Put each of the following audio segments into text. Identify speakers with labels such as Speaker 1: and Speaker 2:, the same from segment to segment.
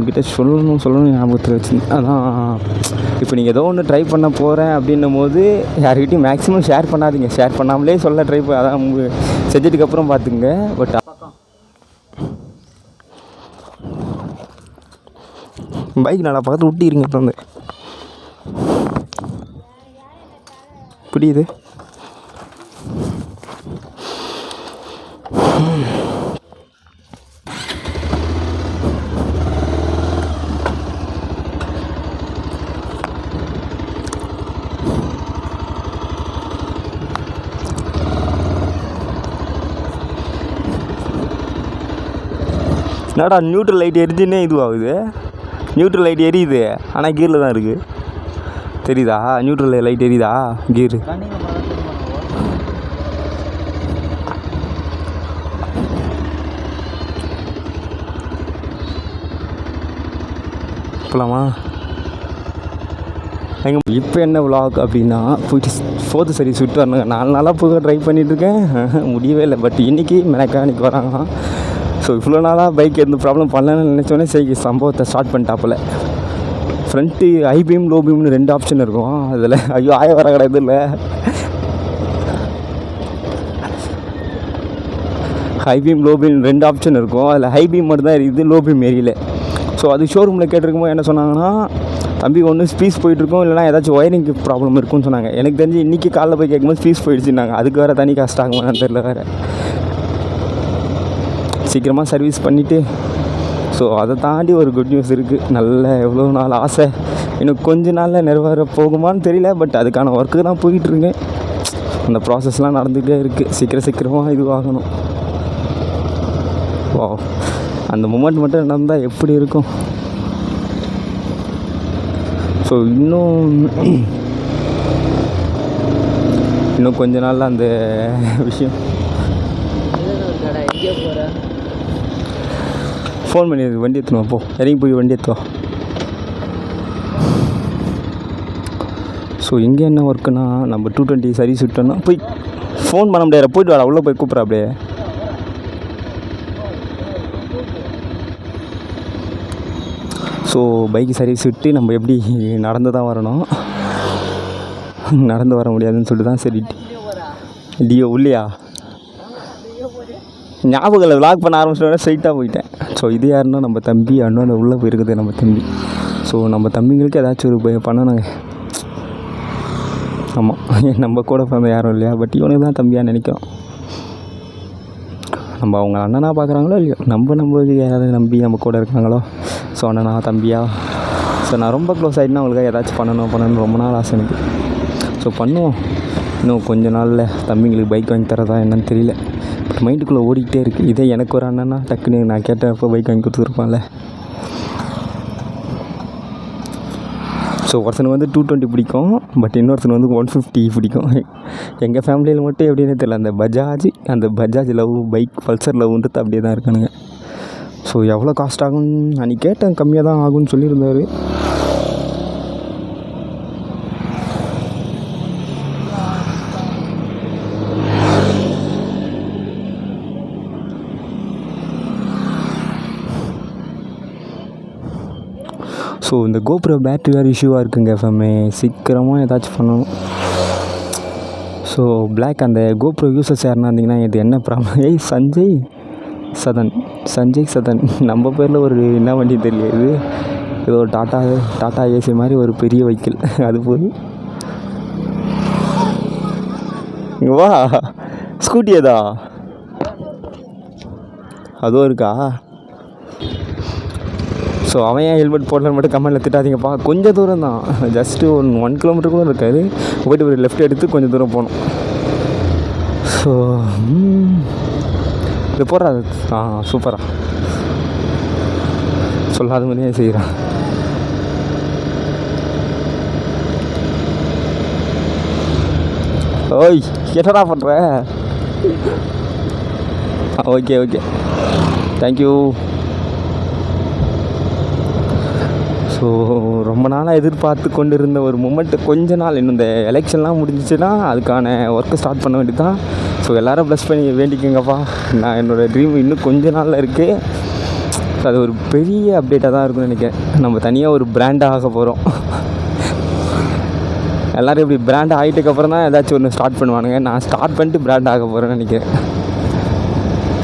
Speaker 1: உங்கள்கிட்ட சொல்லணும் ஞாபகத்தில் வச்சுருந்தேன். அதான் இப்போ நீங்கள் ஏதோ ஒன்று ட்ரை பண்ண போகிறேன் அப்படின்னும் போது யார்கிட்டையும் மேக்ஸிமம் ஷேர் பண்ணாதீங்க. ஷேர் பண்ணாமலே சொல்ல ட்ரை அதான் செஞ்சதுக்கப்புறம் பார்த்துங்க. பட் பைக் நல்லா பார்த்து விட்டிருங்க. இப்போ வந்து புரியுது. என்னடா நியூட்ரல் லைட் எரிஞ்சுன்னே இதுவாகுது. நியூட்ரல் லைட் எரியுது ஆனால் கீரில் தான் இருக்குது. தெரியுதா? Neutral light எரியுதா? கீரு போகலாமா? எங்கள் இப்போ என்ன விலாக் அப்படின்னா போயிட்டு 4th சர்வீஸ் விட்டு வரணுங்க. 4 நாளாக போக ட்ரை பண்ணிகிட்ருக்கேன், முடியவே இல்லை. பட் இன்றைக்கி மெக்கானிக் வராங்களாம். ஸோ இவ்வளோ நாளாக பைக் எந்த ப்ராப்ளம் பண்ணலன்னு நினச்சோன்னே சரி சம்பவத்தை ஸ்டார்ட் பண்ணிட்டாப்பில். ஃப்ரண்ட்டு ஹை பீம் லோ பீம்னு 2 ஆப்ஷன் இருக்கும். அதில் ஐயோ வர கிடையாது. இல்லை high beam low beam 2 option இருக்கும். அதில் ஹை பீம் மட்டும் தான் எரியுது, லோ பீம் எரியல. ஸோ அது ஷோரூமில் கேட்டிருக்கும்போது என்ன சொன்னாங்கன்னா, தம்பி ஒன்று ஸ்பீஸ் போயிட்டுருக்கோம், இல்லைனா ஏதாச்சும் ஒயரிங்க்கு ப்ராப்ளம் இருக்குன்னு சொன்னாங்க. எனக்கு தெரிஞ்சு இன்றைக்கி காலைல போய் கேட்கும்போது ஸ்பீஸ் போயிடுச்சுன்னாங்க. அதுக்கு வேறு தனி காஸ்ட் ஆகுமான்னு தெரில. வேறு சீக்கிரமாக சர்வீஸ் பண்ணிவிட்டு ஸோ அதை தாண்டி ஒரு குட் நியூஸ் இருக்குது. நல்ல எவ்வளோ நாள் ஆசை இன்னும் கொஞ்ச நாளில் நிறைவேற போகுமான்னு தெரியல. பட் அதுக்கான ஒர்க்கு தான் போயிட்டுருக்கேன். அந்த ப்ராசஸ்லாம் நடந்துகிட்டே இருக்குது. சீக்கிரமாக இதுவாகணும். வா, அந்த மூமெண்ட் மட்டும் நடந்தால் எப்படி இருக்கும். ஸோ இன்னும் கொஞ்ச நாளில் அந்த விஷயம். ஃபோன் பண்ணி வண்டி எடுத்துனுவா, போ இறங்கி போய் வண்டி எடுத்துவா. ஸோ இங்கே என்ன ஒர்க்குன்னா, நம்ம 220 சர்வீஸ் விட்டோன்னா போய் ஃபோன் பண்ண முடியாது. போய்ட்டு வாடா, உள்ளே போய் கூப்பிட்றா. அப்படியே ஸோ பைக்கு சர்வீஸ் விட்டு நம்ம எப்படி நடந்து தான் வரணும். நடந்து வர முடியாதுன்னு சொல்லிட்டு தான் சரி டியோ உள்ளையா ஞாபகம் இல்லை. விளாக் பண்ண ஆரம்பிச்சோடனே ஸ்ட்ரைட்டாக போயிட்டேன். ஸோ இது யாருன்னா நம்ம தம்பி அண்ணன் உள்ளே போயிருக்குது நம்ம தம்பி. ஸோ நம்ம தம்பிங்களுக்கு ஏதாச்சும் ஒரு பண்ணணுங்க. ஆமாம், நம்ம கூட பிறந்த யாரும் இல்லையா, பட் இவனுக்கு தான் தம்பியாக நினைக்கிறோம். நம்ம அவங்க அண்ணனாக பார்க்குறாங்களோ இல்லையோ, நம்மளுக்கு யாராவது நம்பி நம்ம கூட இருக்காங்களோ. ஸோ அண்ணனா தம்பியா. ஸோ நான் ரொம்ப க்ளோஸ் ஆகிட்டுனா அவங்களுக்காக ஏதாச்சும் பண்ணணும்னு ரொம்ப நாள் ஆசை எனக்கு. ஸோ பண்ணுவோம். இன்னும் கொஞ்ச நாளில் தம்பிங்களுக்கு பைக் வாங்கி தரதா என்னன்னு தெரியல. பட் மைண்டுக்குள்ளே ஓடிக்கிட்டே இருக்குது. இதே எனக்கு ஒரு அண்ணனா டக்குன்னு நான் கேட்டப்போ பைக் வாங்கி கொடுத்துருப்பான்ல. ஸோ ஒருத்தனுக்கு வந்து 220 பிடிக்கும், பட் இன்னொருத்தனுக்கு வந்து 150 பிடிக்கும். எங்கள் ஃபேமிலியில் மட்டும் எப்படின்னு தெரியல, அந்த பஜாஜ் லவ், பைக் பல்சர் லவ்ன்றது அப்படியே தான் இருக்கானுங்க. ஸோ எவ்வளோ காஸ்ட் ஆகும்னு அன்றைக்கி கேட்டேன். கம்மியாக தான் ஆகும்னு சொல்லியிருந்தார். ஸோ இந்த கோப்ரோ பேட்ரி வேறு இஷ்யூவாக இருக்குங்க. எப்பவுமே சீக்கிரமாக ஏதாச்சும் பண்ணணும். ஸோ பிளாக் அந்த கோப்ரோ யூசர்ஸ் யாருன்னா இருந்தீங்கன்னா இது என்ன ப்ராப்ளம்? சஞ்சய் சதன் நம்ம பேரில் ஒரு என்ன வண்டி தெரியல. இது ஏதோ டாட்டா ஏசி மாதிரி ஒரு பெரிய வெஹிக்கிள். அது போது இங்கே வா, ஸ்கூட்டி ஏதா அதுவும் இருக்கா? ஸோ அவன் ஏன் ஹெல்மெட் போடலன்னு மட்டும் கமெண்டில் திட்டாதீங்கப்பா. கொஞ்சம் தூரம் தான், ஜஸ்ட்டு 1 கிலோமீட்டர் கூட இருக்காது. போய்ட்டு ஒரு லெஃப்ட் எடுத்து கொஞ்சம் தூரம் போகணும். ஸோ இது போடுறா. சூப்பரா சொல்லாத மாதிரியே செய்கிறான். ஓய் என்னடா பண்ணுற? Okay thank you. ஸோ ரொம்ப நாளாக எதிர்பார்த்து கொண்டு இருந்த ஒரு மூமெண்ட்டு கொஞ்ச நாள், இன்னும் இந்த எலெக்ஷன்லாம் முடிஞ்சிச்சுன்னா அதுக்கான ஒர்க்கு ஸ்டார்ட் பண்ண வேண்டியது தான். ஸோ எல்லோரும் ப்ளஸ் பண்ணி வேண்டிக்கங்கப்பா. நான் என்னோடய ட்ரீம் இன்னும் கொஞ்ச நாளில் இருக்குது. ஸோ அது ஒரு பெரிய அப்டேட்டாக தான் இருக்கும்னு நினைக்கிறேன். நம்ம தனியாக ஒரு பிராண்டாக ஆக போகிறோம். எல்லோரும் இப்படி பிராண்ட் ஆகிட்டுக்கப்புறம் தான் ஏதாச்சும் ஒன்று ஸ்டார்ட் பண்ணுவானுங்க. நான் ஸ்டார்ட் பண்ணிட்டு பிராண்ட் ஆக போகிறேன்னு நினைக்கிறேன்.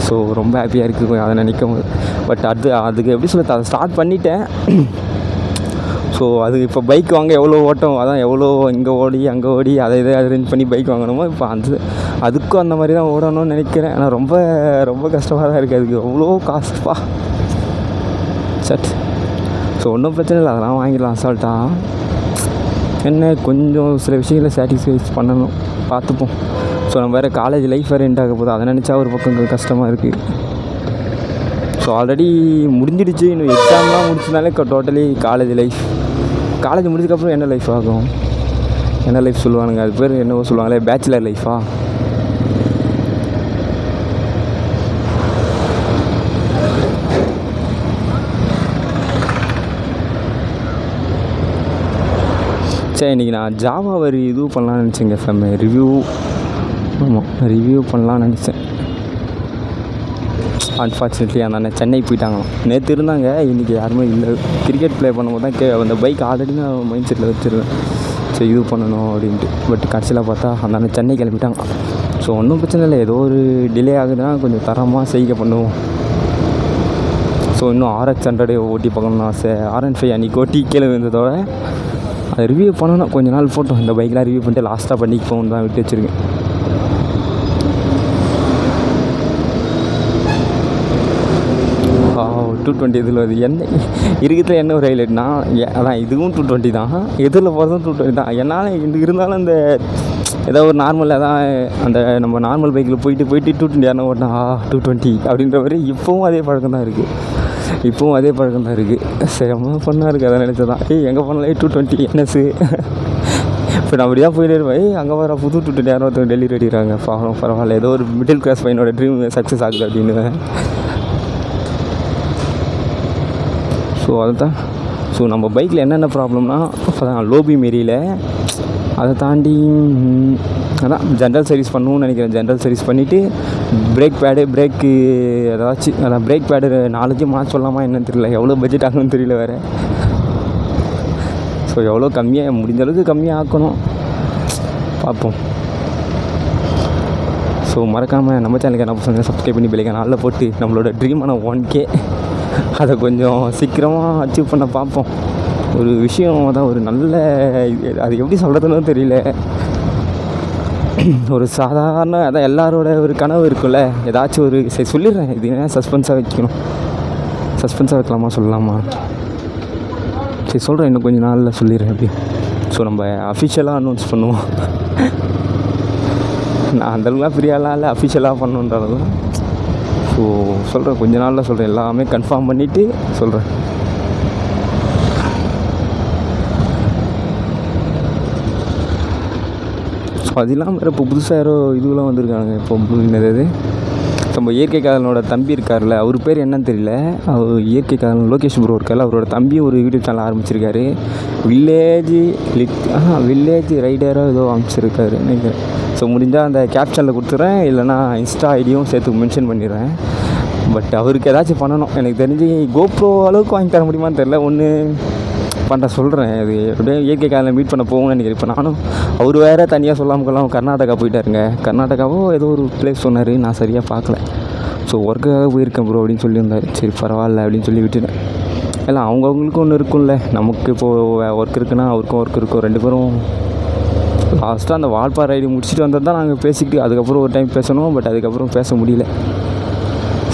Speaker 1: ஸோ ரொம்ப ஹாப்பியாக இருக்குது அதை நினைக்கும் போது. பட் அதுக்கு எப்படி சொல்ல, அதை ஸ்டார்ட் பண்ணிட்டேன். ஸோ அது இப்போ பைக் வாங்க எவ்வளோ ஓட்டம், அதான் எவ்வளோ இங்கே ஓடி அங்கே ஓடி அதை இதை அரேஞ்ச் பண்ணி பைக் வாங்கணுமோ, இப்போ அதுக்கும் அந்த மாதிரி தான் ஓடணும்னு நினைக்கிறேன். ஆனால் ரொம்ப ரொம்ப கஷ்டமாக தான் இருக்குது. அதுக்கு எவ்வளோ காசுப்பா சட். ஸோ ஒன்றும் பிரச்சனை இல்லை, அதெல்லாம் வாங்கிடலாம் அசால்ட்டாக. என்ன கொஞ்சம் சில விஷயங்களை சாட்டிஸ்ஃபைஸ் பண்ணணும், பார்த்துப்போம். ஸோ நம்ம வேறு காலேஜ் லைஃப் வேறு எண்ட் ஆக போகுது, அதை நினச்சா ஒரு பக்கம் கஷ்டமாக இருக்குது. ஸோ ஆல்ரெடி முடிஞ்சிடுச்சு, இன்னும் எக்ஸாம்லாம் முடிச்சதுனாலே டோட்டலி காலேஜ் லைஃப். காலேஜ் முடிஞ்சதுக்கப்புறம் என்ன லைஃப் ஆகும், என்ன லைஃப் சொல்லுவானுங்க, அது பேர் என்னவோ சொல்லுவாங்களே, பேச்சுலர் லைஃபா. சரி, இன்றைக்கி நான் ஜாவா ஒரு இது பண்ணலான்னு நினச்சேங்க. எஃப்எம் ரிவ்யூ, ஆமாம் ரிவ்யூ பண்ணலான்னு நினச்சேன். அன்ஃபார்ச்சுனேட்லி அந்த அண்ணன் சென்னை போயிட்டாங்களாம். நேற்று இருந்தாங்க, இன்றைக்கி யாருமே இல்லை. கிரிக்கெட் ப்ளே பண்ணும்போது தான் அந்த பைக் ஆல்ரெடி நான் மைண்ட் செட்டில் வச்சுருவேன், ஸோ இது பண்ணணும் அப்படின்ட்டு. பட் கடைசியில் பார்த்தா அந்த அண்ணன் சென்னை கிளம்பிட்டாங்க. ஸோ ஒன்றும் பிரச்சனை இல்லை, ஏதோ ஒரு டிலே ஆகுதுன்னா கொஞ்சம் தரமாக செய்க பண்ணுவோம். ஸோ இன்னும் RX 100 ஓட்டி பார்க்கணும்னு ஆசை. R15 அன்றைக்கி ஓட்டி கீழே விழுந்ததோட அதை ரிவ்யூ பண்ணணும். கொஞ்ச நாள் ஃபோட்டோ இந்த பைக்கெலாம் ரிவ்யூ பண்ணிட்டு லாஸ்ட்டாக பண்ணிக்கு போகணுன்னு தான் விட்டு வச்சுருக்கேன். ஆ 220 இதில் அது என்ன இருக்கிறதுல என்ன ஒரு ஹைலைட்னா, அதான் இதுவும் 220 தான், எதில் போகிறதும் 220 தான். என்னால் இருந்தாலும் அந்த ஏதோ ஒரு நார்மலாக தான் அந்த நம்ம நார்மல் பைக்கில் போயிட்டு 220 யாரும் ஓட்டினா 220 அப்படின்ற மாதிரி இப்போவும் அதே பழக்கம் தான் இருக்குது. சரி அம்மா பண்ணா இருக்குது, அதை நினச்சா தான் எங்கே போனாலே 220 NS. இப்போ நான் அப்படி தான் போயிட்டே இருப்பேன். அங்கே வர புது 220 யாரும் ஒருத்தவங்க டெலிவரி அடிக்கிறாங்க, பரவாயில்ல ஏதோ ஒரு மிடில் கிளாஸ் பையனோட ட்ரீம் சக்ஸஸ் ஆகுது அப்படின்னு. ஸோ அதுதான். ஸோ நம்ம பைக்கில் என்னென்ன ப்ராப்ளம்னா, இப்போ தான் லோபி மாரியில் அதை தாண்டி அதான் ஜென்ரல் சர்வீஸ் பண்ணணும்னு நினைக்கிறேன். ஜென்ரல் சர்வீஸ் பண்ணிவிட்டு பிரேக்கு ஏதாச்சும் அதான் பிரேக் பேடு 4 மாற்ற சொல்லலாமா என்னன்னு தெரியல, எவ்வளோ பட்ஜெட் ஆகணும்னு தெரியல வேறு. ஸோ எவ்வளோ கம்மியாக முடிஞ்ச அளவுக்கு கம்மியாக ஆக்கணும், பார்ப்போம். ஸோ மறக்காமல் நம்ம சேனலுக்கு என்ன பசங்க சப்ஸ்கிரைப் பண்ணி பிள்ளைங்க நாளில் போட்டு நம்மளோட ட்ரீமான 1K அதை கொஞ்சம் சீக்கிரமாக அச்சீவ் பண்ண பார்ப்போம். ஒரு விஷயம் தான், ஒரு நல்ல அது எப்படி சொல்கிறதுன்னு தெரியல. ஒரு சாதாரண அதான் எல்லாரோட ஒரு கனவு இருக்குல்ல, ஏதாச்சும் ஒரு சரி சொல்லிடுறேன். இது என்ன சஸ்பென்ஸாக வைக்கலாமா சொல்லலாமா, சரி சொல்கிறேன், இன்னும் கொஞ்சம் நாளில் சொல்லிடுறேன் அப்படி. ஸோ நம்ம அஃபிஷியலாக அனௌன்ஸ் பண்ணுவோம். நான் அந்தளவுக்குலாம் ஃப்ரீயாலாம் இல்லை, அஃபிஷியலாக பண்ணணுன்றது. ஸோ சொல்கிறேன், கொஞ்ச நாளில் சொல்கிறேன், எல்லாமே கன்ஃபார்ம் பண்ணிவிட்டு சொல்கிறேன். ஸோ அது இல்லாமல் வேறு இப்போ புதுசாக யாரோ இதுவெலாம் வந்திருக்காங்க. இப்போ என்னது நம்ம இயற்கை காதலனோட தம்பி இருக்கார்ல, அவர் பேர் என்னன்னு தெரியல, அவர் இயற்கை காதலன் லோகேஷ் ப்ரோ இருக்கார்ல, அவரோட தம்பியும் ஒரு யூடியூப் சேனல் ஆரம்பிச்சிருக்காரு. வில்லேஜ் ரைடராக ஏதோ ஆரம்பிச்சிருக்காரு நினைக்கிறேன். ஸோ முடிஞ்சால் அந்த கேப்ஷனில் கொடுத்துட்றேன், இல்லைனா இன்ஸ்டா ஐடியும் சேர்த்து மென்ஷன் பண்ணிடுறேன். பட் அவருக்கு ஏதாச்சும் பண்ணணும். எனக்கு தெரிஞ்சு கோப்ரோ அளவுக்கு வாங்கி தர முடியுமான்னு தெரில, ஒன்று பண்ண சொல்கிறேன். அது அப்படியே இயற்கை காதலில் மீட் பண்ண போகணும்னு நினைக்கிறேன். இப்போ நானும் அவர் வேறு தனியாக சொல்லாமல் கர்நாடகா போயிட்டாருங்க. கர்நாடகாவோ ஏதோ ஒரு பிளேஸ் சொன்னார், நான் சரியாக பார்க்கல. ஸோ ஒர்க்குக்காக போயிருக்கேன் ப்ரோ அப்படின்னு சொல்லியிருந்தார். சரி பரவாயில்ல அப்படின்னு சொல்லி விட்டுட்டேன். எல்லாம் அவங்கவுங்களுக்கும் ஒன்று இருக்கும்ல, நமக்கு இப்போது ஒர்க் இருக்குன்னா அவருக்கும் ஒர்க் இருக்கும். 2 பேரும் லாஸ்ட்டாக அந்த வால்பாறை ரைடு முடிச்சுட்டு வந்தது தான் நாங்கள் பேசிக்கிட்டு, அதுக்கப்புறம் ஒரு டைம் பேசணும். பட் அதுக்கப்புறம் பேச முடியல.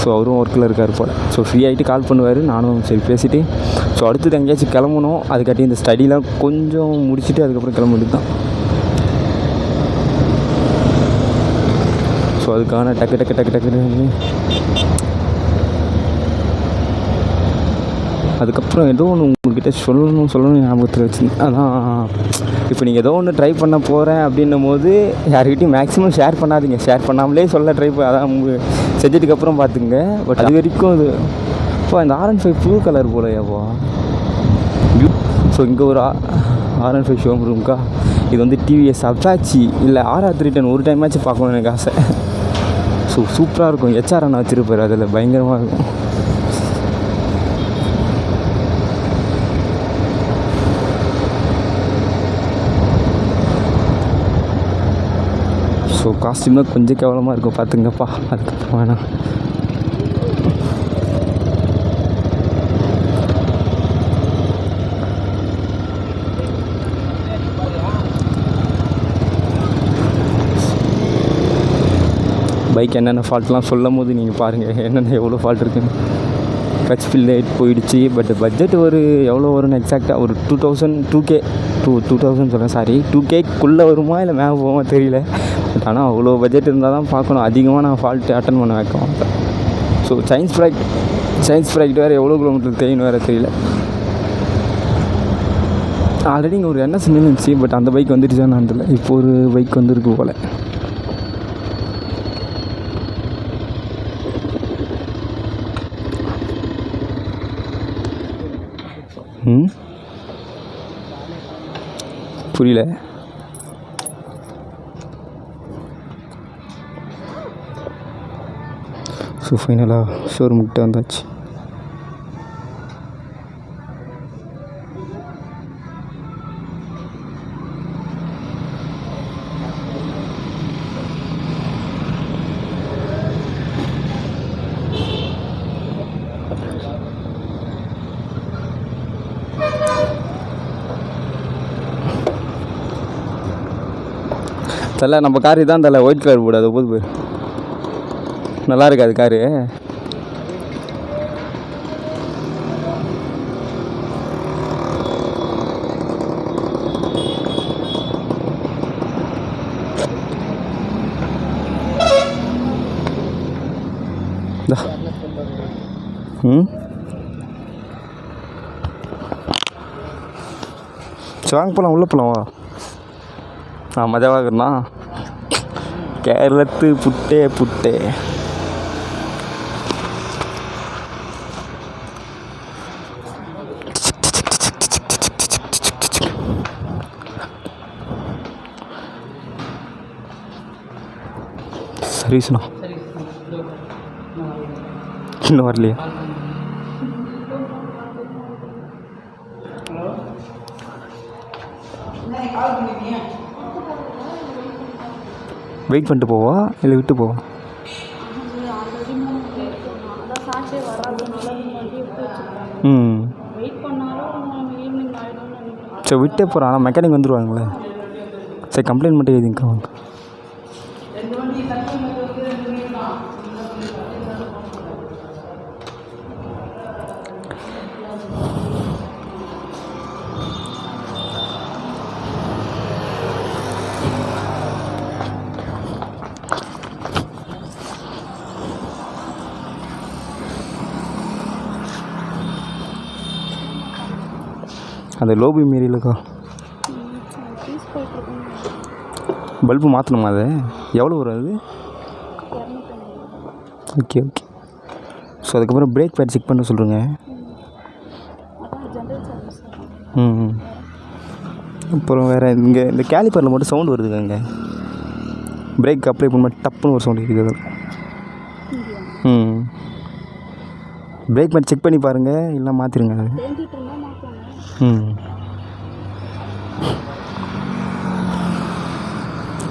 Speaker 1: ஸோ அவரும் ஒர்க்கில் இருக்கார் போல். ஸோ ஃப்ரீ ஆகிட்டு கால் பண்ணுவார், நானும் சரி பேசிவிட்டு ஸோ அடுத்தது எங்கேயாச்சும் கிளம்பணும். அதுக்காட்டி இந்த ஸ்டடிலாம் கொஞ்சம் முடிச்சுட்டு அதுக்கப்புறம் கிளம்ப வேண்டியது தான். ஸோ அதுக்கான டக்குன்னு அதுக்கப்புறம் ஏதோ ஒன்று உங்கள்கிட்ட சொல்லணும் ஞாபகத்தில் வச்சுருந்தேன். அதான் இப்போ நீங்கள் ஏதோ ஒன்று ட்ரை பண்ண போகிறேன் அப்படின்னும் போது யார்கிட்டையும் மேக்ஸிமம் ஷேர் பண்ணாதீங்க. ஷேர் பண்ணாமலே சொல்ல அதான் செஞ்சதுக்கப்புறம் பார்த்துங்க. பட் அது வரைக்கும் இது இப்போ இந்த R15 புது கலர் போலையாப்பா. ஸோ இங்கே ஒரு R15 ஷோரூம்க்கா. இது வந்து TVS அப்பாச்சி இல்லை RR 310 ஒரு டைமாச்சும் பார்க்கணுன்னு எனக்கு ஆசை. ஸோ சூப்பராக இருக்கும். HR அண்ணா வச்சுருப்பார், அதில் பயங்கரமாக இருக்கும். காஸ்ட்யூம் தான் கொஞ்சம் கேவலமாக இருக்கும் பார்த்துங்கப்பா. அதுக்கப்புறம் வேணாம். பைக் என்னென்ன ஃபால்ட்லாம் சொல்லும் போது நீங்கள் பாருங்கள் என்னென்ன எவ்வளோ ஃபால்ட் இருக்குன்னு. கிளச் லைட் போயிடுச்சு. பட்ஜெட் ஒரு எவ்வளோ வரும்னு எக்ஸாக்டாக ஒரு 2000 சொல்கிறேன், சாரி 2Kக்குள்ளே வருமா இல்லை மேலே போகுமா தெரியல. பட் ஆனால் அவ்வளோ பட்ஜெட் இருந்தால் தான் பார்க்கணும். அதிகமாக நான் ஃபால்ட்டு அட்டன் பண்ண வைக்கோம். ஸோ சைன்ஸ் ப்ராக்ட் வேறு எவ்வளோ கிலோமீட்டர் தெரியும் வேறு தெரியல. ஆல்ரெடி இங்கே ஒரு NS நின்றுச்சு. பட் அந்த பைக் வந்துடுச்சான்னு தெரியல. இப்போ ஒரு பைக் வந்துருக்கு போல். புரியல. ஸோ ஃபைனலாக ஷோரூம்கிட்ட வந்தாச்சு. தலை நம்ம கார் இதான் தலை, ஒயிட் கலர் போடு. அது போது போய் நல்லா இருக்காது காரு. வாங்க போகலாம், உள்ளே போகலாம் வா. மஜாவாகண்ணா. கேரளத்து புட்டே சர்வீஸ்ண்ணா இன்னும் வரலையா? வெயிட் பண்ணிட்டு போவா இல்லை விட்டு போவா? சரி விட்டே போகிறான். ஆனால் மெக்கானிக் வந்துடுவாங்களே. சரி கம்ப்ளைண்ட் மட்டும் எழுதிங்க வாங்க. அந்த லோபி மாரிலக்கா பல்பு மாற்றணுமா? அது எவ்வளோ வரும் அது? ஓகே. ஸோ அதுக்கப்புறம் பிரேக் பேட் செக் பண்ண சொல்லுங்க. அப்புறம் வேறு இங்கே இந்த கேலிப்பரில் மட்டும் சவுண்டு வருதுங்க. இங்கே பிரேக் அப்ளை பண்ண டப்புன்னு ஒரு சவுண்டு இருக்குது. பிரேக் பேட் செக் பண்ணி பாருங்கள், இல்லை மாற்றிடுங்க.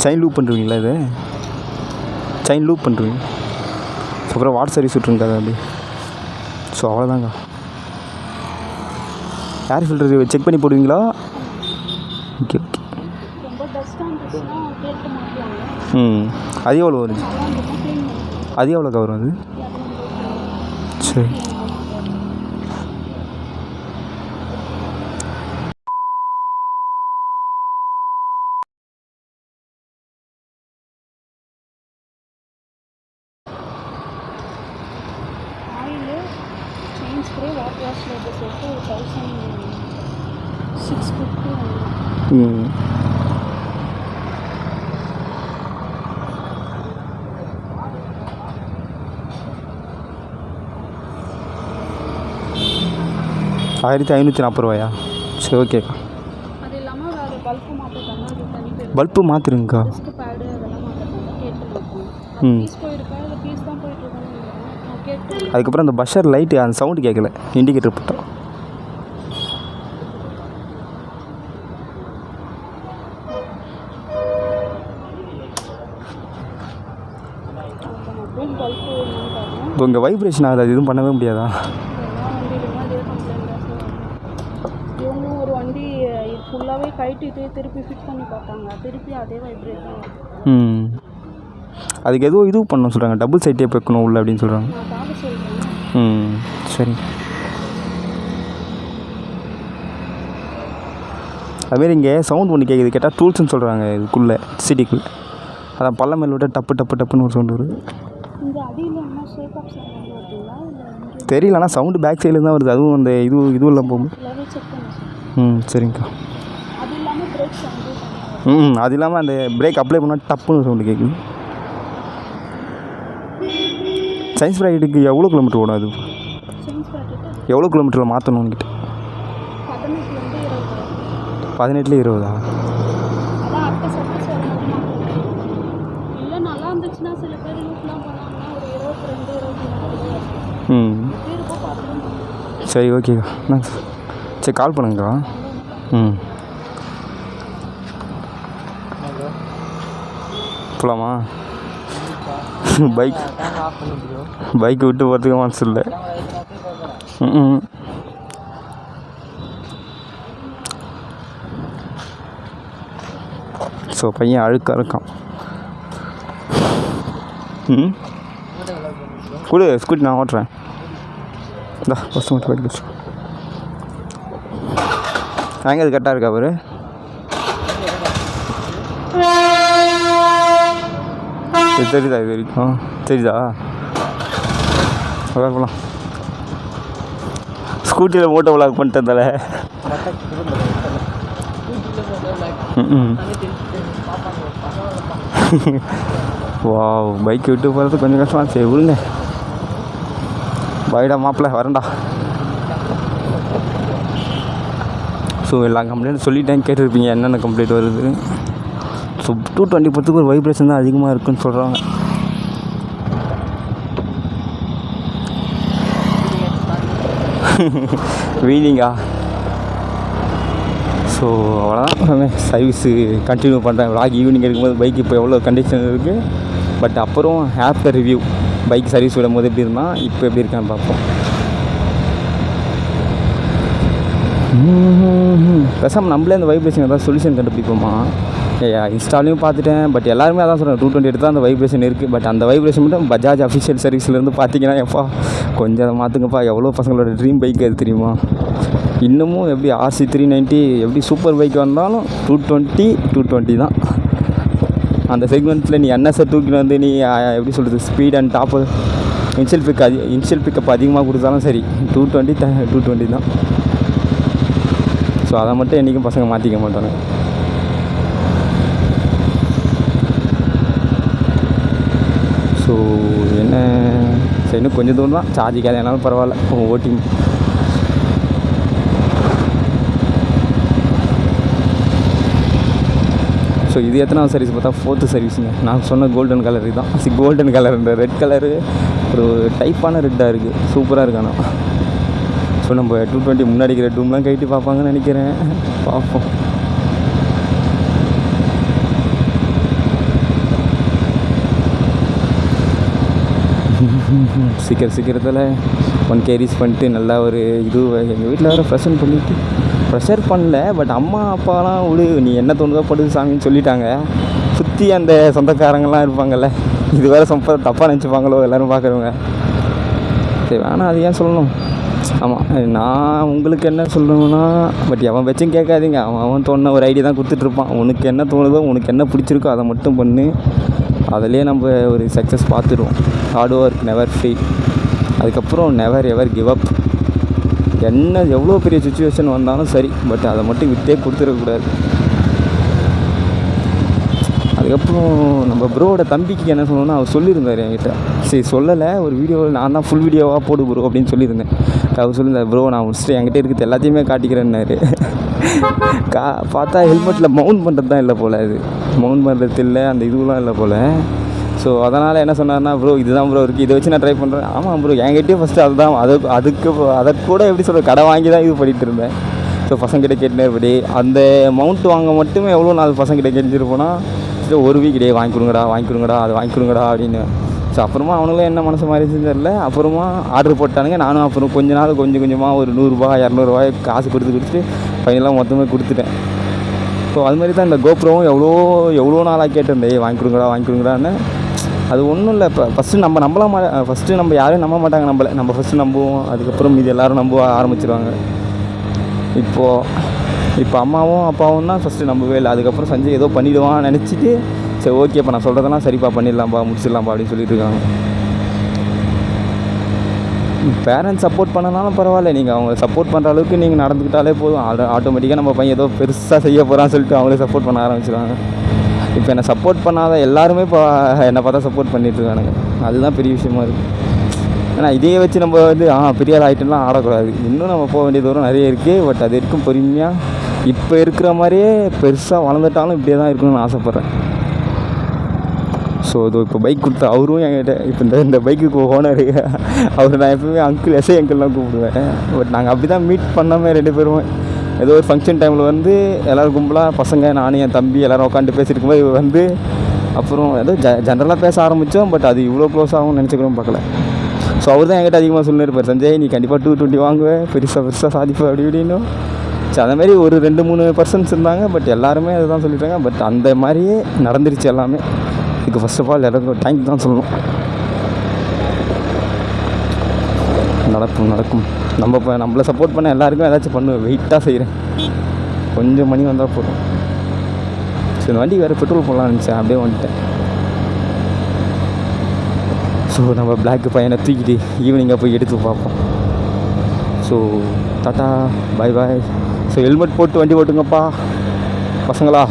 Speaker 1: செயின் லூப் பண்ணுறீங்களா? இது செயின் லூப் பண்ணுறீங்க. அப்புறம் வாட்டர் சர்வீஸ் விட்ருங்க அப்படி. ஸோ அவ்வளோதாங்க. ஏர் ஃபில்டர் செக் பண்ணி போடுவீங்களா? ஓகே. அது எவ்வளோ வருது? அது எவ்வளோக்கா வரும் அது? சரி.
Speaker 2: ஸ்ப்ரே வாட்டர் வாஷ் சேர்த்து 1650.
Speaker 1: ₹1540. சரி ஓகேக்கா.
Speaker 2: அது இல்லாமல் வேறு பல்பு மாற்றிட்டாங்க. அது தனி பேர்
Speaker 1: பல்பு மாற்றிருங்கக்கா.
Speaker 2: டிஸ்க் பேடு அதெல்லாம் மாற்றிட்டாங்க. கேட்டுருக்கோம். பீஸ் போயிருக்கா இல்லை பீஸ் தான் போயிட்டுருக்கோன்னு நான் கேட்டு.
Speaker 1: அதுக்கப்புறம் அந்த பஷர் லைட்டு அந்த சவுண்டு கேட்கல. இண்டிகேட்டர் போட்டோம். இப்போ இங்கே வைப்ரேஷன் ஆகுது, அது எதுவும் பண்ணவே முடியாதா?
Speaker 2: எல்லா வண்டியிலுமே அதே கம்ப்ளைண்ட் தான் சார். இவங்களும் ஒரு வண்டி ஃபுல்லாகவே கைட்டிட்டு திருப்பி ஃபிட் பண்ணி பார்த்தாங்க, திருப்பி அதே வைப்ரேஷன்.
Speaker 1: அதுக்கு எதுவும் இது பண்ணணும் சொல்கிறாங்க, டபுள் சைட் டேப் வைக்கணும் உள்ள அப்படின்னு சொல்கிறாங்க.
Speaker 2: நான் தாங்க சொல்கிறேன்.
Speaker 1: சரி. அதுமாரி இங்கே சவுண்ட் ஒன்று கேட்குது, கேட்டால் டூல்ஸ்ன்னு சொல்கிறாங்க இதுக்குள்ளே சிட்டிக்குள்ளே. அதான் பள்ள மேல் விட்டால் டப்பு டப்பு டப்புன்னு ஒரு சவுண்ட் வருது.
Speaker 2: இங்கே அடியில் என்ன ஷேக் அப் சவுண்ட் வருதுங்களா இல்லை
Speaker 1: தெரியல, ஆனால் சவுண்டு பேக் சைடில் தான் வருது. அதுவும் அந்த இதுவெல்லாம் போகும்.
Speaker 2: ஃபுல்லாகவே செக் பண்ணி சார்.
Speaker 1: சரிங்கக்கா.
Speaker 2: அது இல்லாமல் பிரேக் சவுண்டு.
Speaker 1: அது இல்லாமல் அந்த பிரேக் அப்ளை பண்ணால் டப்புன்னு சவுண்டு கேட்குது. சயின்ஸ் ப்ராக்கெட்டுக்கு எவ்வளோ கிலோமீட்டர் ஓடும் அது?
Speaker 2: சயின்ஸ் ப்ராக்கெட்டு
Speaker 1: எவ்வளோ கிலோமீட்டரில் மாற்றணும் கிட்ட?
Speaker 2: 18 20.
Speaker 1: 18 20?
Speaker 2: அதான் அடுத்த சர்வீஸ் வரும்போது இல்லை நல்லா இருந்துச்சுன்னா சில பேர் யூஸ்லாம் பண்ணாங்கன்னா ஒரு 22 23 இருக்கும் பார்த்துக்கலாம்.
Speaker 1: சரி, ஓகேக்கா. சரி, கால் பண்ணுங்கக்கா. போகலாமா? பைக் விட்டு போகிறதுக்கு மனசு இல்லை. ஸோ பையன் அழுக்காக இருக்கான். கொடு ஸ்கூட்டி, நான் ஓட்டுறேன். இந்தா ஃபஸ்ட்டு மட்டும் போய்ட்டு வச்சு எங்கே அது கரெக்டாக இருக்கா அவரு? தெரியுதா இது வரைக்கும்? தெரியுதா? அதான் போகலாம். ஸ்கூட்டியில் மோட்டோ விளாக் பண்ணிட்டதால வா, பைக் விட்டு போகிறது கொஞ்சம் கஷ்டமாக. சரி விடுங்க, பைடா மாப்பிள்ள வரேன்டா. ஸோ எல்லா கம்ப்ளைண்ட்டும் சொல்லிட்டேன், கேட்டிருப்பீங்க என்னென்ன கம்ப்ளைண்ட் வருது. ஸோ 220 பொறுத்துக்கு ஒரு வைப்ரேஷன் தான் அதிகமாக இருக்குதுன்னு சொல்கிறாங்க. வீலிங்கா? ஸோ அவ்வளோதான், சர்வீஸு கண்டினியூ பண்ணுறேன். விளாக் ஈவினிங் இருக்கும்போது பைக் இப்போ எவ்வளோ கண்டிஷன் இருக்குது, பட் அப்புறம் ஆஃப்டர் ரிவ்யூ பைக் சர்வீஸ் விடும் போது எப்படி இருந்தால் இப்போ எப்படி இருக்கான்னு பார்ப்போம். பேசாமல் நம்மளே அந்த வைப்ரேஷன் ஏதாவது சொல்யூஷன் கண்டுபிடிப்போமா? இன்ஸ்டாலையும் பார்த்துட்டேன், பட் எல்லாருமே அதான் சொல்கிறேன் 220 எடுத்தால் அந்த வைப்ரேஷன் இருக்குது. பட் அந்த வைப்ரேஷன் மட்டும் பஜாஜ் அஃபிஷியல் சர்வீஸ்லேருந்து பார்த்தீங்கன்னா எப்பா கொஞ்சம் அதை மாற்றுங்கப்பா. எவ்வளோ பசங்களோட ட்ரீம் பைக் அது தெரியுமா? இன்னமும் எப்படி RC 390 எப்படி சூப்பர் பைக் வந்தாலும் 220 தான். அந்த செக்மெண்ட்டில் நீ என்எஸ்ஸை தூக்கிட்டு வந்து நீ எப்படி சொல்கிறது speed and top initial pickup அதிகமாக கொடுத்தாலும் சரி 220 தான். ஸோ அதை மட்டும் என்றைக்கும் பசங்க மாற்றிக்க மாட்டாங்க. ஸோ என்ன சரி, இன்னும் கொஞ்சம் தூரம் தான், சார்ஜிக்காத என்னாலும் பரவாயில்ல ஓட்டிங். ஸோ இது எத்தனாவது சர்வீஸ் பார்த்தா 4th சர்வீஸுங்க. நான் சொன்ன கோல்டன் கலர் இதுதான். கோல்டன் கலர், இந்த ரெட் கலரு ஒரு டைப்பான ரெட்டாக இருக்குது, சூப்பராக இருக்கு. ஆனால் ஸோ நம்ம 220 முன்னாடி இருக்கிற டூம்லாம் கைட்டு பார்ப்பாங்கன்னு நினைக்கிறேன், பார்ப்போம். சீக்கிரத்தில் 1K ரீச் பண்ணிட்டு நல்லா ஒரு இது எங்கள் வீட்டில் வேறு ப்ரெஷர் பண்ணல, பட் அம்மா அப்பாலாம் விடு நீ என்ன தோணுதோ படுது சாமின்னு சொல்லிட்டாங்க. சுற்றி அந்த சொந்தக்காரங்கள்லாம் இருப்பாங்கள்ல, இது வேறு தப்பாக நினச்சிப்பாங்களோ எல்லோரும் பார்க்குறவங்க. சரி வேணாம், அது ஏன் சொல்லணும். ஆமாம், நான் உங்களுக்கு என்ன சொல்லணும்னா, பட் அவன் வச்சும் கேட்காதீங்க. அவன் தோணுன ஒரு ஐடியா தான் கொடுத்துட்ருப்பான். உனக்கு என்ன தோணுதோ, உனக்கு என்ன பிடிச்சிருக்கோ அதை மட்டும் பண்ணு. அதிலே நம்ம ஒரு சக்ஸஸ் பார்த்துடுவோம். Hard work never fail. அதுக்கப்புறம் நெவர் எவர் கிவ் அப். என்ன எவ்வளோ பெரிய சுச்சுவேஷன் வந்தாலும் சரி, பட் அதை மட்டும் விட்டே கொடுத்துடக்கூடாது. அதுக்கப்புறம் நம்ம ப்ரோவோட தம்பிக்கு என்ன சொல்லணும்னா, அவர் சொல்லியிருந்தார் என்கிட்ட. சரி சொல்லலை, ஒரு வீடியோவில் நான் தான் ஃபுல் வீடியோவாக போடு ப்ரோ அப்படின்னு சொல்லியிருந்தேன். அவர் சொல்லியிருந்தார், ப்ரோ நான் முடிச்சுட்டு என்கிட்ட இருக்கிறது எல்லாத்தையுமே காட்டிக்கிறேன்னாரு. பார்த்தா ஹெல்மெட்டில் மவுண்ட் பண்ணுறது தான் இல்லை போல், அது மவுண்ட் பண்ணுறது இல்லை, அந்த இதுவெலாம் இல்லை போல். ஸோ அதனால் என்ன சொன்னார்னா, ப்ரோ இதுதான் ப்ரோ இருக்குது, இதை வச்சு நான் ட்ரை பண்ணுறேன். ஆமாம் ப்ரோ, என்கிட்டயே ஃபஸ்ட்டு அதுதான் அதை கூட எப்படி சொல்கிற கடை வாங்கி தான் இது பண்ணிகிட்டு இருந்தேன். ஸோ பசங்கிட்ட கேட்டுனேபடி அந்த மவுண்ட் வாங்க மட்டுமே எவ்வளோ நாள் பசங்கிட்ட கெஞ்சிருப்போனா, ஒரு வீக் டே வாங்கி கொடுங்கடா அது வாங்கி கொடுங்கடா அப்படின்னு. ஸோ அப்புறமா அவனுங்களும் என்ன மனசு மாறிச்சுன்னு தெரில. அப்புறமா ஆர்டர் போட்டானுங்க. நானும் அப்புறம் கொஞ்ச நாள் கொஞ்சம் கொஞ்சமாக ஒரு 100 200 காசு கொடுத்துட்டு ஃபைனலாக மொத்தமே கொடுத்துட்டேன். ஸோ அது மாதிரி தான் இந்த கோப்ரோவும் எவ்வளோ நாளாக கேட்டிருந்தேன், வாங்கி கொடுங்கடான்னு. அது ஒன்றும் இல்லை. இப்போ ஃபஸ்ட்டு நம்ம நம்பலாம் ஃபஸ்ட்டு நம்ம யாரையும் நம்ப மாட்டாங்க. நம்ம ஃபஸ்ட்டு நம்புவோம், அதுக்கப்புறம் இது எல்லோரும் நம்ப ஆரம்பிச்சிருவாங்க. இப்போ அம்மாவும் அப்பாவும் தான் ஃபஸ்ட்டு நம்பவே இல்லை. அதுக்கப்புறம் சஞ்சய் ஏதோ பண்ணிவிடுவான்னு நினச்சிட்டு சரி ஓகே இப்போ நான் சொல்கிறதெல்லாம் சரிப்பா பண்ணிடலாம்ப்பா முடிச்சிடலாம்ப்பா அப்படின்னு சொல்லிட்டு இருக்காங்க. பேரண்ட்ஸ் சப்போர்ட் பண்ணனாலும் பரவாயில்ல, நீங்கள் அவங்க சப்போர்ட் பண்ணுற அளவுக்கு நீங்கள் நடந்துக்கிட்டாலே போதும். ஆட்டோமேட்டிக்காக நம்ம பையன் ஏதோ பெருசாக செய்ய போகிறான்னு சொல்லிட்டு அவங்களே சப்போர்ட் பண்ண ஆரம்பிச்சிடுவாங்க. இப்போ என்னை சப்போர்ட் பண்ணாத எல்லாருமே இப்போ என்னை பார்த்தா சப்போர்ட் பண்ணிகிட்ருக்கானுங்க. அதுதான் பெரிய விஷயமா இருக்குது. ஏன்னா இதையே வச்சு நம்ம பெரிய ஆள் ஆகிட்டுலாம் ஆடக்கூடாது. இன்னும் நம்ம போக வேண்டிய தூரம் நிறைய இருக்குது. பட் அது இருக்கும் பொறுமையாக. இப்போ இருக்கிற மாதிரியே பெருசாக வளர்ந்துட்டாலும் இப்படியே தான் இருக்கணும்னு ஆசைப்பட்றேன். ஸோ இது இப்போ பைக் கொடுத்தா அவரும் என்கிட்ட இப்போ இந்த பைக்குக்கு ஓனர் அவர் நான் எப்பவுமே அங்கிள் அங்கிள்லாம் கூப்பிடுவேன். பட் நாங்கள் அப்படி தான் மீட் பண்ணாமல் 2 பேரும் ஏதோ ஒரு ஃபங்க்ஷன் டைமில் எல்லோரும் கும்பலாக பசங்க நானும் என் தம்பி எல்லோரும் உட்காந்து பேசியிருக்கும்போது அப்புறம் ஏதோ ஜென்ரலாக பேச ஆரம்பித்தோம். பட் அது இவ்வளோ க்ளோஸ் ஆகும்னு நினச்சிக்கிறோம் பார்க்கல. ஸோ அவர் தான் என்கிட்ட அதிகமாக சொல்லியிருப்பார், சஞ்சய் நீ கண்டிப்பாக 220 வாங்குவேன், பெருசாக சாதிப்பேன் அப்படி இப்படின்னு. ஸோ அந்த மாதிரி ஒரு 2-3 பர்சன்ஸ் இருந்தாங்க. பட் எல்லாருமே அதை தான் சொல்லிட்டாங்க. பட் அந்த மாதிரியே நடந்துருச்சு எல்லாமே. இதுக்கு ஃபர்ஸ்ட் ஆஃப் ஆல் எல்லாருக்கும் தேங்க்யூ தான் சொல்லணும். நடக்கும். நம்மளை சப்போர்ட் பண்ண எல்லாருக்கும் ஏதாச்சும் பண்ணுவேன். வெயிட்டாக செய்கிறேன். கொஞ்சம் மணி வந்தால் போதும். ஸோ இந்த வண்டி வேறு பெட்ரோல் போடலான்னு நினச்சேன், அப்படியே வந்துட்டேன். ஸோ நம்ம பிளாக்கு பையனை தூக்கிட்டு ஈவினிங்காக போய் எடுத்து பார்ப்போம். ஸோ டாட்டா பாய். ஸோ ஹெல்மெட் போட்டு வண்டி ஓட்டுங்கப்பா பசங்களா.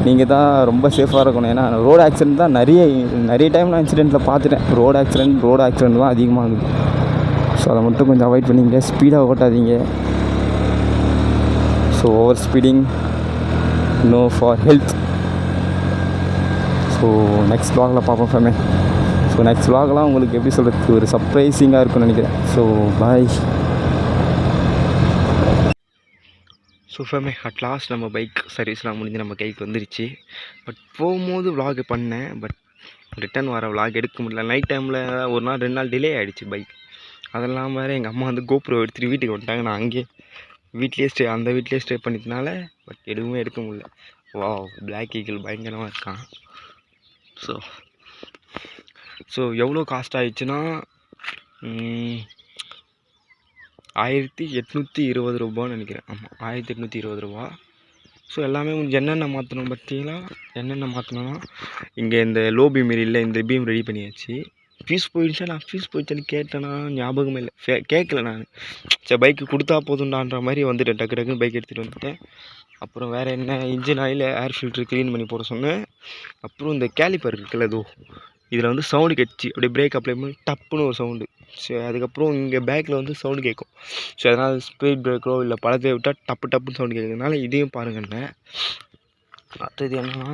Speaker 1: நீங்கள் தான் ரொம்ப சேஃபாக இருக்கணும். ஏன்னா ரோடு ஆக்சிடெண்ட் தான் நிறைய டைம் நான் இன்சிடெண்ட்டில் பார்த்துட்டேன். ரோடு ஆக்சிடெண்ட் தான் அதிகமாகுது. ஸோ அதை மட்டும் கொஞ்சம் அவாய்ட் பண்ணிங்க. ஸ்பீடாக ஓட்டாதீங்க. So over speeding no for health. So next vlogல பார்ப்போம் ஃபேமே. ஸோ நெக்ஸ்ட் vlogலாம் உங்களுக்கு எப்படி சொல்கிறது, ஒரு சர்ப்ரைசிங்காக இருக்கும்னு நினைக்கிறேன். So bye. ஸோ ஃபேமே அட் லாஸ்ட் நம்ம பைக் சர்வீஸ்லாம் முடிஞ்சு நம்ம கைக்கு வந்துருச்சு. பட் போகும்போது vlog பண்ணேன். பட் ரிட்டன் வர vlog எடுக்க முடியல. நைட் டைமில் ஒரு நாள் 2 நாள் டிலே ஆகிடுச்சு பைக். அதெல்லாம் வேறு எங்கள் அம்மா கோப்ரோ எடுத்துகிட்டு வீட்டுக்கு வந்துட்டாங்க. நான் அங்கேயே அந்த வீட்லேயே ஸ்டே பண்ணிட்டனால பட் எதுவுமே எடுக்க முடியல. வா பிளாக் ஈகிள் பயங்கரமாக இருக்கான். ஸோ எவ்வளோ காஸ்ட் ஆகிடுச்சுன்னா 1820 ரூபான்னு நினைக்கிறேன். ஆமாம் 1820 ரூபா. ஸோ எல்லாமே என்னென்ன மாற்றணும் பார்த்தீங்களா, என்னென்ன மாற்றணும்னா இங்கே இந்த லோ பீம் இல்லை, இந்த பீம் ரெடி பண்ணியாச்சு. ஃபீஸ் போயிடுச்சான்னு கேட்டேன்னா ஞாபகமே இல்லை, கேட்கல நான். சரி பைக்கு கொடுத்தா போதுண்டான்ற மாதிரி வந்துட்டேன். டக்குன்னு பைக் எடுத்துகிட்டு வந்துட்டேன். அப்புறம் வேறு என்ன, இன்ஜின் ஆயில் ஏர் ஃபில்ட்ரு க்ளீன் பண்ணி போட சொன்னேன். அப்புறம் இந்த கேலிப்பர் இருக்குல்ல, இதில் சவுண்டு கேட்டுச்சு. அப்படியே பிரேக் அப்ளை பண்ணி டப்புன்னு ஒரு சவுண்டு. ஸோ அதுக்கப்புறம் இங்கே பேக்கில் சவுண்டு கேட்கும். ஸோ அதனால் ஸ்பீட் பிரேக்கரோ இல்லை பழத்தை விட்டால் டப்புன்னு சவுண்டு கேட்குறதுனால இதையும் பாருங்கண்ணே. அடுத்தது என்னன்னா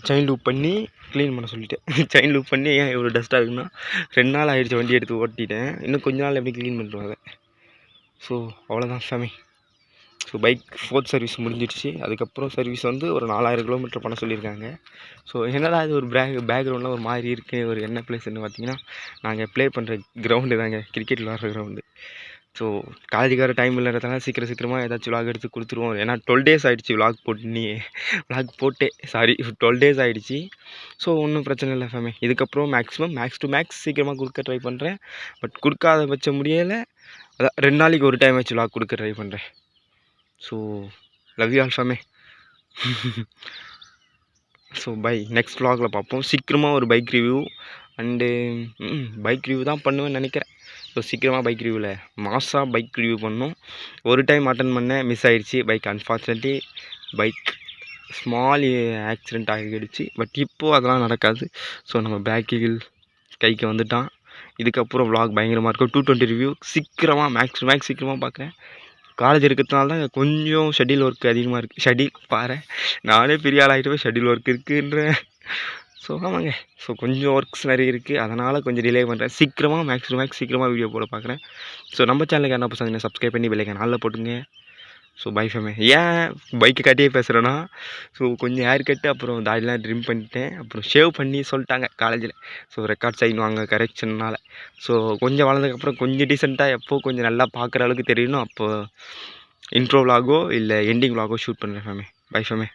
Speaker 1: செயின் லூப் பண்ணி க்ளீன் பண்ண சொல்லிட்டேன். செயின் லூப் பண்ணி ஏன் இவ்வளோ டஸ்ட்டாக இருக்குன்னா 2 நாள் ஆகிடுச்சு வண்டி எடுத்து ஓட்டிட்டேன். இன்னும் கொஞ்ச நாள் எப்படி க்ளீன் பண்ணிடுவாங்க. ஸோ அவ்வளோதான் ஃபேமி. ஸோ பைக் 4th சர்வீஸ் முடிஞ்சிடுச்சு. அதுக்கப்புறம் சர்வீஸ் ஒரு 4000 கிலோமீட்டர் பண்ண சொல்லியிருக்காங்க. ஸோ என்னடா இது ஒரு பேக்ரவுண்டில் ஒரு மாதிரி இருக்குது. ஒரு என்ன பிளேஸ்ன்னு பார்த்தீங்கன்னா நாங்கள் ப்ளே பண்ணுற கிரவுண்டு தாங்க, கிரிக்கெட் விளாட்ற கிரவுண்டு. ஸோ காலேஜுக்கார டைம் இல்லைன்றதுனால சீக்கிரமாக ஏதாச்சும் விளாக் எடுத்து கொடுத்துருவோம். ஏன்னா 12 days ஆகிடுச்சு விளாக் போட்டே 12 days ஆகிடுச்சு. ஸோ ஒன்றும் பிரச்சனை இல்லை ஃபேமே. இதுக்கப்புறம் மேக்ஸ் டு மேக்ஸ் சீக்கிரமாக கொடுக்க ட்ரை பண்ணுறேன். பட் கொடுக்காத பட்ச முடியலை. அதான் 2 நாளைக்கு ஒரு டைம் வச்சு விளாக் கொடுக்க ட்ரை பண்ணுறேன். ஸோ லவ் யூ ஆல் ஃபேமே. ஸோ பை நெக்ஸ்ட் vlogல பார்ப்போம். சீக்கிரமாக ஒரு bike review and bike review தான் பண்ணுவேன்னு நினைக்கிறேன். ஸோ சீக்கிரமாக பைக் ரிவ்யூவில் மாசாக பைக் ரிவ்யூ பண்ணணும். ஒரு டைம் அட்டன் பண்ணேன், மிஸ் ஆகிடுச்சு bike. Unfortunately bike small accident ஆகிடுச்சு. பட் இப்போது அதெல்லாம் நடக்காது. ஸோ நம்ம பிளாக் ஈகிள் கைக்கு வந்துட்டான். இதுக்கப்புறம் vlog பயங்கரமாக இருக்கும். 220 ரிவ்யூ சீக்கிரமாக மேக்ஸ் சீக்கிரமாக பார்க்குறேன். காலேஜ் இருக்கிறதுனால தான் கொஞ்சம் ஷெட்யூல் ஒர்க் அதிகமாக இருக்குது. பாரு நானே பெரிய ஆளாகிட்டு போய் ஷெட்யூல் ஒர்க் இருக்குன்றேன். ஸோ ஆமாங்க. ஸோ கொஞ்சம் ஒர்க்ஸ் நிறைய இருக்குது, அதனால் கொஞ்சம் டிலே பண்ணுறேன். சீக்கிரமாக மேக்ஸ் சீக்கிரமாக வீடியோ போட பார்க்குறேன். ஸோ நம்ம சேனலுக்கு என்ன பசங்க சப்ஸ்கிரைப் பண்ணி பெல் ஐகான் ஆல்ல போட்டுங்க. ஸோ பை ஃபேமே. ஏன் பைக்கு கட்டியே பேசுகிறேன்னா, ஸோ கொஞ்சம் ஹேர் கட்டு அப்புறம் தாடிலாம் ட்ரிம் பண்ணிட்டேன், அப்புறம் ஷேவ் பண்ணி சொல்லிட்டாங்க காலேஜில். ஸோ ரெக்கார்ட் சைன் வாங்க கரெக்ஷன்னால். ஸோ கொஞ்சம் வளர்ந்ததுக்கப்புறம் கொஞ்சம் டீசெண்டாக எப்போது கொஞ்சம் நல்லா பார்க்குற அளவுக்கு தெரியணும், அப்போது இன்ட்ரோ விலாகோ இல்லை எண்டிங் விலாகோ ஷூட் பண்ணுறேன் ஃபேமே. பை ஃபேமே.